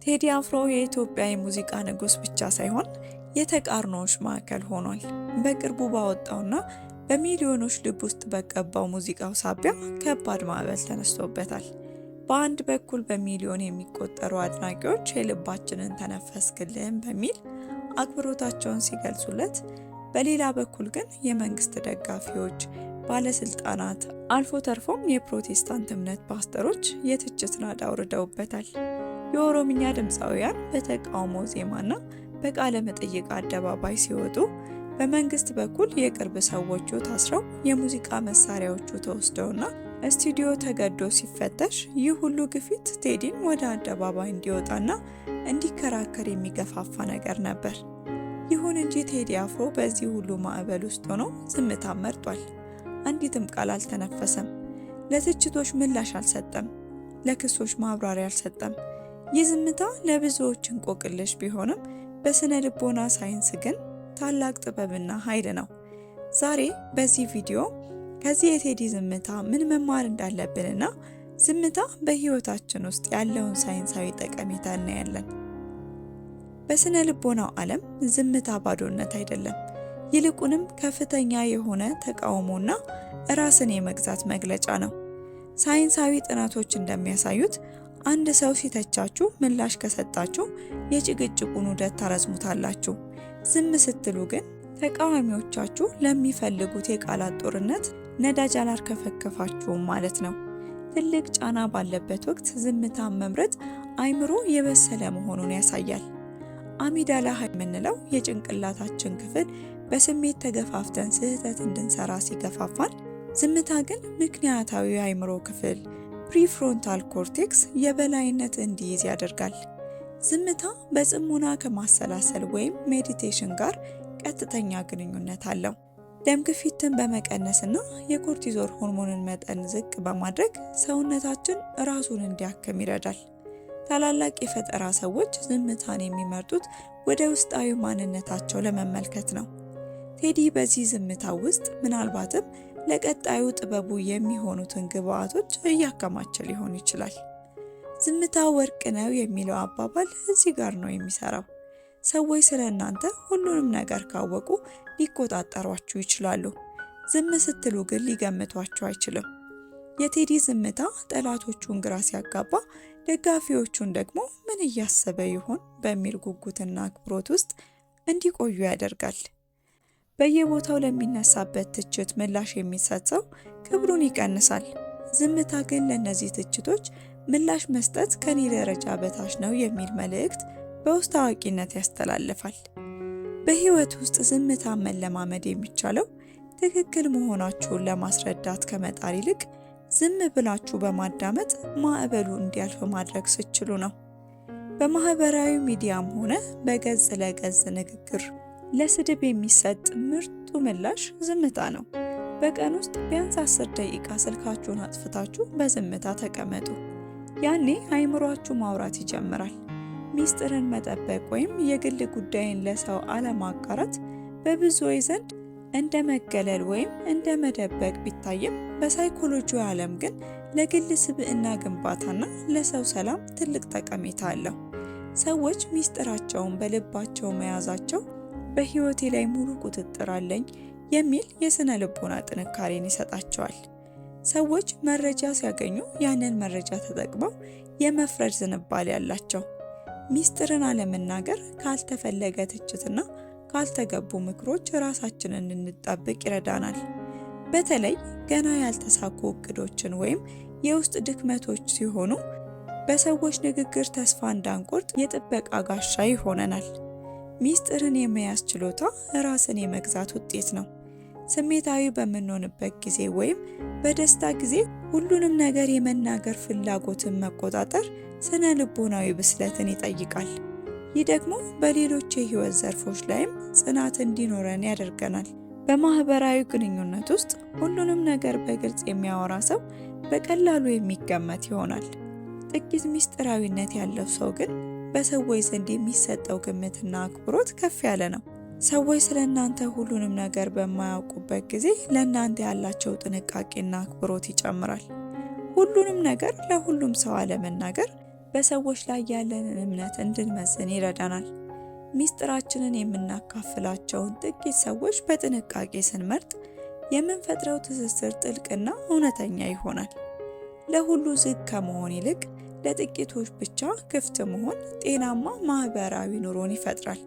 ቴዲ አፍሮ የኢትዮጵያ የሙዚቃ ንጉስ ብቻ ሳይሆን የተቃርኖዎች ማዕከል ሆኗል። በቅርቡ ባወጣውና በሚሊዮኖች ልብ ውስጥ በቀባው ሙዚቃው ሳቢያ ከባድ ማዕበል ተነስቶበታል። በአንድ በኩል በሚሊዮን የሚቆጠሩ አድናቂዎች የልባችንን ተነፈስክልን በሚል አክብሮታቸውን ሲገልጹለት፣ በሌላ በኩል ግን የመንግስት ደጋፊዎች፣ ባለስልጣናት አልፎ ተርፎም የፕሮቴስታንት እምነት ፓስተሮች የትችት ናዳ አውርደውበታል። የኦሮምኛ ድምፃውያን በተቃውሞ ዜማና በቃለ መጠይቅ አደባባይ ሲወጡ፣ በመንግስት በኩል የቅርብ ሰዎቹ ታስረው የሙዚቃ መሳሪያዎቹ ተወስደውና ስቱዲዮ ተገዶ ሲፈተሽ፣ ይህ ሁሉ ግፊት ቴዲን ወደ አደባባይ እንዲወጣና እንዲከራከር የሚገፋፋ ነገር ነበር። ይሁን እንጂ ቴዲ አፍሮ በዚህ ሁሉ ማዕበል ውስጥ ሆኖ ዝምታ መርጧል። አንዲትም ቃል አልተነፈሰም። ለትችቶች ምላሽ አልሰጠም። ለክሶች ማብራሪያ አልሰጠም። ይህ ዝምታ ለብዙዎች እንቆቅልሽ ቢሆንም በስነ ልቦና ሳይንስ ግን ታላቅ ጥበብና ኃይል ነው። ዛሬ በዚህ ቪዲዮ ከዚህ የቴዲ ዝምታ ምን መማር እንዳለብንና ዝምታ በህይወታችን ውስጥ ያለውን ሳይንሳዊ ጠቀሜታ እናያለን። በስነ ልቦናው ዓለም ዝምታ ባዶነት አይደለም፣ ይልቁንም ከፍተኛ የሆነ ተቃውሞና ራስን የመግዛት መግለጫ ነው። ሳይንሳዊ ጥናቶች እንደሚያሳዩት አንድ ሰው ሲተቻችሁ ምላሽ ከሰጣችሁ የጭቅጭቁን ውደት ታረዝሙታላችሁ። ዝም ስትሉ ግን ተቃዋሚዎቻችሁ ለሚፈልጉት የቃላት ጦርነት ነዳጅ አላርከፈከፋችሁም ማለት ነው። ትልቅ ጫና ባለበት ወቅት ዝምታን መምረጥ አይምሮ የበሰለ መሆኑን ያሳያል። አሚዳላ የምንለው የጭንቅላታችን ክፍል በስሜት ተገፋፍተን ስህተት እንድንሰራ ሲገፋፋን፣ ዝምታ ግን ምክንያታዊ የአይምሮ ክፍል ፕሪፍሮንታል ኮርቴክስ የበላይነት እንዲይዝ ያደርጋል። ዝምታ በጽሞና ከማሰላሰል ወይም ሜዲቴሽን ጋር ቀጥተኛ ግንኙነት አለው። ደም ግፊትን በመቀነስና የኮርቲዞል ሆርሞንን መጠን ዝቅ በማድረግ ሰውነታችን ራሱን እንዲያክም ይረዳል። ታላላቅ የፈጠራ ሰዎች ዝምታን የሚመርጡት ወደ ውስጣዊ ማንነታቸው ለመመልከት ነው። ቴዲ በዚህ ዝምታ ውስጥ ምናልባትም ለቀጣዩ ጥበቡ የሚሆኑትን ግብአቶች እያከማቸ ሊሆን ይችላል። ዝምታ ወርቅ ነው የሚለው አባባል እዚህ ጋር ነው የሚሰራው። ሰዎች ስለ እናንተ ሁሉንም ነገር ካወቁ ሊቆጣጠሯችሁ ይችላሉ። ዝም ስትሉ ግን ሊገምቷችሁ አይችልም። የቴዲ ዝምታ ጠላቶቹን ግራ ሲያጋባ፣ ደጋፊዎቹን ደግሞ ምን እያሰበ ይሆን በሚል ጉጉትና አክብሮት ውስጥ እንዲቆዩ ያደርጋል። በየቦታው ለሚነሳበት ትችት ምላሽ የሚሰጥ ሰው ክብሩን ይቀንሳል። ዝምታ ግን ለእነዚህ ትችቶች ምላሽ መስጠት ከኔ ደረጃ በታች ነው የሚል መልእክት በውስጥ አዋቂነት ያስተላልፋል። በህይወት ውስጥ ዝምታን መለማመድ የሚቻለው ትክክል መሆናችሁን ለማስረዳት ከመጣር ይልቅ ዝም ብላችሁ በማዳመጥ ማዕበሉ እንዲያልፍ ማድረግ ስችሉ ነው። በማህበራዊ ሚዲያም ሆነ በገጽ ለገጽ ንግግር ለስድብ የሚሰጥ ምርጡ ምላሽ ዝምታ ነው። በቀን ውስጥ ቢያንስ 10 ደቂቃ ስልካችሁን አጥፍታችሁ በዝምታ ተቀመጡ። ያኔ አይምሯችሁ ማውራት ይጀምራል። ሚስጥርን መጠበቅ ወይም የግል ጉዳይን ለሰው አለማጋራት በብዙዎች ዘንድ እንደ መገለል ወይም እንደ መደበቅ ቢታይም፣ በሳይኮሎጂው ዓለም ግን ለግል ስብዕና ግንባታና ለሰው ሰላም ትልቅ ጠቀሜታ አለው። ሰዎች ሚስጥራቸውን በልባቸው መያዛቸው በህይወቴ ላይ ሙሉ ቁጥጥር አለኝ የሚል የስነ ልቦና ጥንካሬን ይሰጣቸዋል። ሰዎች መረጃ ሲያገኙ ያንን መረጃ ተጠቅመው የመፍረድ ዝንባሌ ያላቸው። ሚስጥርን አለመናገር ካልተፈለገ ትችትና ካልተገቡ ምክሮች ራሳችንን እንድንጠብቅ ይረዳናል። በተለይ ገና ያልተሳኩ እቅዶችን ወይም የውስጥ ድክመቶች ሲሆኑ በሰዎች ንግግር ተስፋ እንዳንቆርጥ የጥበቃ ጋሻ ይሆነናል። ሚስጥርን የመያዝ ችሎታ ራስን የመግዛት ውጤት ነው። ስሜታዊ በምንሆንበት ጊዜ ወይም በደስታ ጊዜ ሁሉንም ነገር የመናገር ፍላጎትን መቆጣጠር ስነ ልቦናዊ ብስለትን ይጠይቃል። ይህ ደግሞ በሌሎች የህይወት ዘርፎች ላይም ጽናት እንዲኖረን ያደርገናል። በማህበራዊ ግንኙነት ውስጥ ሁሉንም ነገር በግልጽ የሚያወራ ሰው በቀላሉ የሚገመት ይሆናል። ጥቂት ሚስጥራዊነት ያለው ሰው ግን በሰዎች ዘንድ የሚሰጠው ግምትና አክብሮት ከፍ ያለ ነው። ሰዎች ስለ እናንተ ሁሉንም ነገር በማያውቁበት ጊዜ ለእናንተ ያላቸው ጥንቃቄና አክብሮት ይጨምራል። ሁሉንም ነገር ለሁሉም ሰው አለመናገር በሰዎች ላይ ያለንን እምነት እንድንመዝን ይረዳናል። ሚስጥራችንን የምናካፍላቸውን ጥቂት ሰዎች በጥንቃቄ ስንመርጥ የምንፈጥረው ትስስር ጥልቅና እውነተኛ ይሆናል። ለሁሉ ዝግ ከመሆን ይልቅ ለጥቂቶች ብቻ ክፍት መሆን ጤናማ ማህበራዊ ኑሮን ይፈጥራል።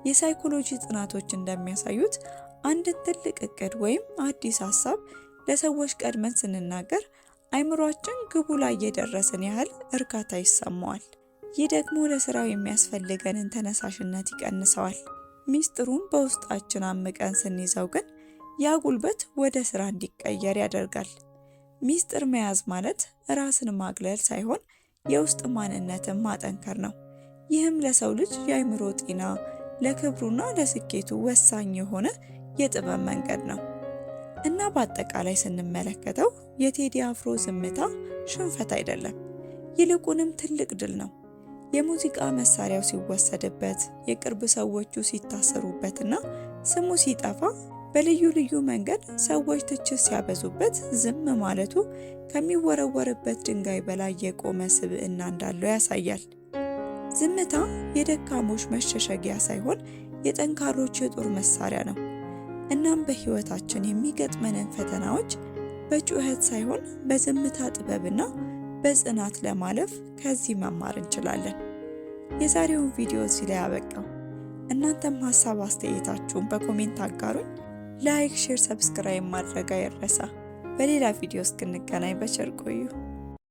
የሳይኮሎጂ ጥናቶች እንደሚያሳዩት አንድን ትልቅ እቅድ ወይም አዲስ ሀሳብ ለሰዎች ቀድመን ስንናገር አይምሯችን ግቡ ላይ የደረስን ያህል እርካታ ይሰማዋል። ይህ ደግሞ ለስራው የሚያስፈልገንን ተነሳሽነት ይቀንሰዋል። ሚስጥሩን በውስጣችን አምቀን ስንይዘው ግን ያ ጉልበት ወደ ስራ እንዲቀየር ያደርጋል። ሚስጥር መያዝ ማለት ራስን ማግለል ሳይሆን የውስጥ ማንነትን ማጠንከር ነው። ይህም ለሰው ልጅ የአይምሮ ጤና፣ ለክብሩና ለስኬቱ ወሳኝ የሆነ የጥበብ መንገድ ነው እና በአጠቃላይ ስንመለከተው የቴዲ አፍሮ ዝምታ ሽንፈት አይደለም፣ ይልቁንም ትልቅ ድል ነው። የሙዚቃ መሳሪያው ሲወሰድበት፣ የቅርብ ሰዎቹ ሲታሰሩበትና ስሙ ሲጠፋ፣ በልዩ ልዩ መንገድ ሰዎች ትችት ሲያበዙበት ዝም ማለቱ ከሚወረወርበት ድንጋይ በላይ የቆመ ስብዕና እንዳለው ያሳያል። ዝምታ የደካሞች መሸሸጊያ ሳይሆን የጠንካሮች የጦር መሳሪያ ነው። እናም በህይወታችን የሚገጥመንን ፈተናዎች በጩኸት ሳይሆን በዝምታ ጥበብና በጽናት ለማለፍ ከዚህ መማር እንችላለን። የዛሬውን ቪዲዮ እዚህ ላይ አበቃው። እናንተም ሀሳብ አስተያየታችሁን በኮሜንት አጋሩኝ። ላይክ፣ ሼር፣ ሰብስክራይብ ማድረግ አይረሳ። በሌላ ቪዲዮ እስክንገናኝ በቸር ቆዩ።